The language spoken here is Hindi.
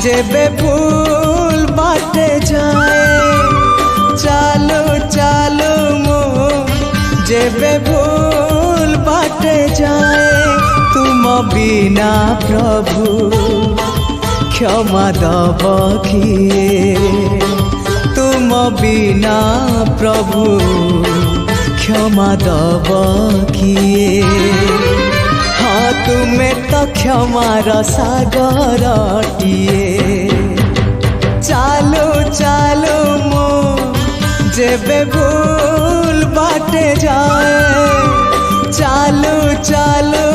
जेबे भूल बाटे जाए चालो चालो मो जेबे भूल बाटे जाए तुम बिना प्रभु क्षमा दब किए तुम बिना प्रभु क्षमा दब किए हाँ तुम्हें तो क्षमार सागरटिए चालो चालो मो जेबे भूल बाटे जाए चालो चालो